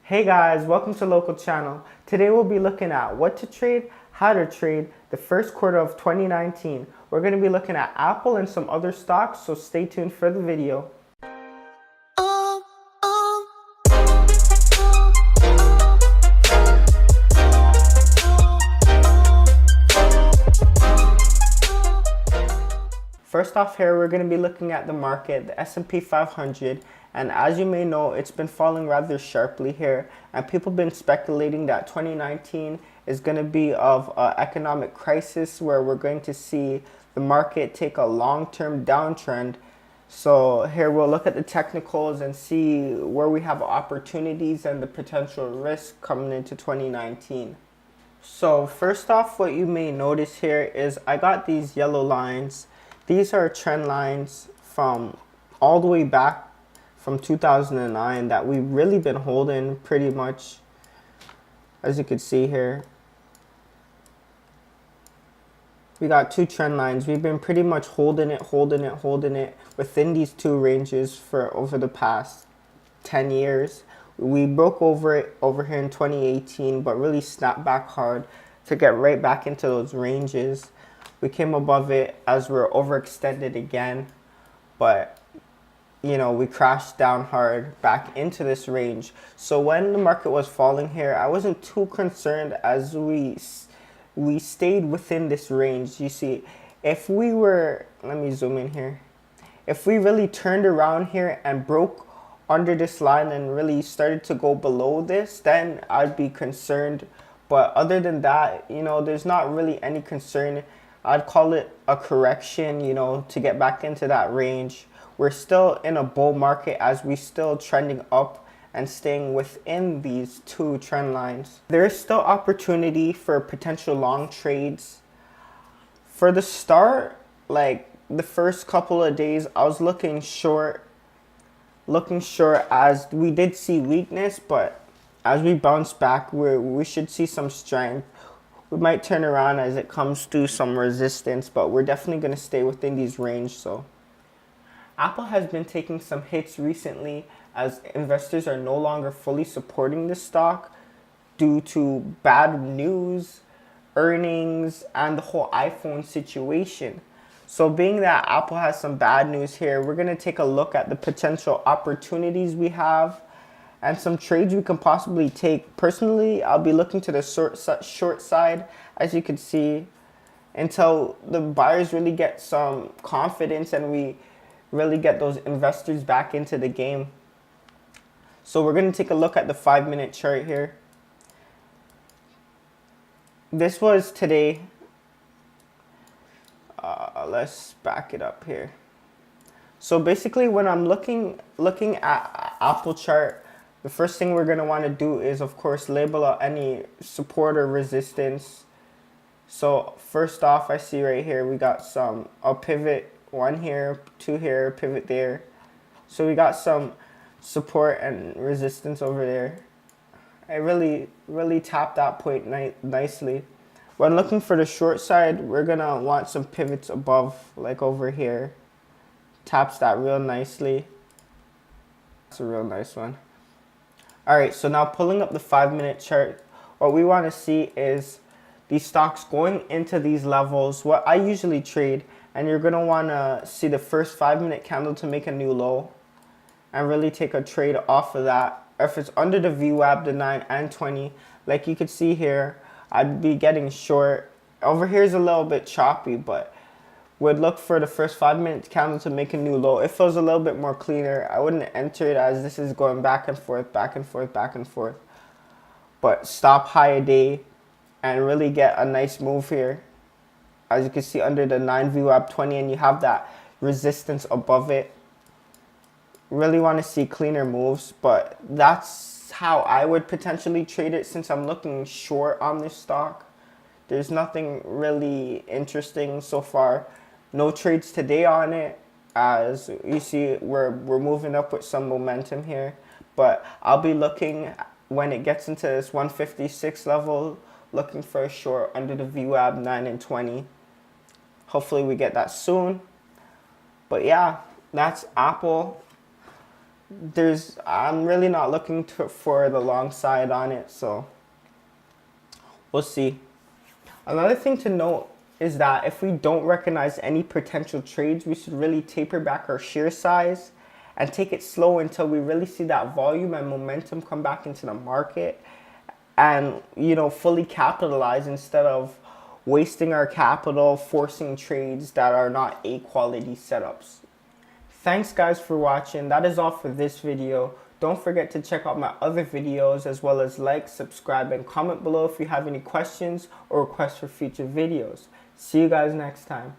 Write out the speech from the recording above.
Hey guys, welcome to Local Channel. Today we'll be looking at what to trade, how to trade the first quarter of 2019. We're going to be looking at Apple and some other stocks, so stay tuned for the video. First off here, we're going to be looking at the market, the S&P 500, and as you may know, it's been falling rather sharply here, and people have been speculating that 2019 is going to be of an economic crisis where we're going to see the market take a long-term downtrend. So here we'll look at the technicals and see where we have opportunities and the potential risk coming into 2019. So first off, what you may notice here is I got these yellow lines. These are trend lines from all the way back from 2009 that we've really been holding pretty much, as you can see here. We got two trend lines. We've been pretty much holding it within these two ranges for over the past 10 years. We broke over it over here in 2018, but really snapped back hard to get right back into those ranges. We came above it as we're overextended again, but you know, we crashed down hard back into this range. So when the market was falling here, I wasn't too concerned as we stayed within this range. You see, if we were, let me zoom in here. If we really turned around here and broke under this line and really started to go below this, then I'd be concerned. But other than that, you know, there's not really any concern. I'd call it a correction, you know, to get back into that range. We're still in a bull market as we still trending up and staying within these two trend lines. There is still opportunity for potential long trades. For the start, like the first couple of days, I was looking short as we did see weakness, but as we bounce back, we should see some strength. We might turn around as it comes to some resistance, but we're definitely going to stay within these range. So Apple has been taking some hits recently as investors are no longer fully supporting this stock due to bad news, earnings, and the whole iPhone situation. So being that Apple has some bad news here, we're going to take a look at the potential opportunities we have and some trades we can possibly take. Personally, I'll be looking to the short side, as you can see, until the buyers really get some confidence and we really get those investors back into the game. So we're going to take a look at the 5-minute chart here. This was today. Let's back it up here. So basically when I'm looking at Apple chart, the first thing we're going to want to do is, of course, label out any support or resistance. So first off, I see right here we got a pivot, one here, two here, pivot there. So we got some support and resistance over there. I really tapped that point nicely. When looking for the short side, we're going to want some pivots above, like over here. Taps that real nicely. That's a real nice one. Alright, so now pulling up the 5-minute chart, what we want to see is these stocks going into these levels, what I usually trade, and you're going to want to see the first 5-minute candle to make a new low and really take a trade off of that. If it's under the VWAP, the 9 and 20, like you can see here, I'd be getting short. Over here is a little bit choppy, but would look for the first 5-minute candle to make a new low. If it was a little bit more cleaner, I wouldn't enter it as this is going back and forth, back and forth, back and forth. But stop high a day and really get a nice move here. As you can see under the 9 VWAP 20, and you have that resistance above it. Really want to see cleaner moves, but that's how I would potentially trade it since I'm looking short on this stock. There's nothing really interesting so far. No trades today on it. As you see, we're moving up with some momentum here. But I'll be looking when it gets into this 156 level, looking for a short under the VWAP 9 and 20. Hopefully we get that soon. But yeah, that's Apple. I'm really not looking for the long side on it, so we'll see. Another thing to note is that if we don't recognize any potential trades, we should really taper back our share size and take it slow until we really see that volume and momentum come back into the market, and fully capitalize instead of wasting our capital forcing trades that are not A quality setups. Thanks guys for watching. That is all for this video. Don't forget to check out my other videos, as well as like, subscribe, and comment below if you have any questions or requests for future videos. See you guys next time.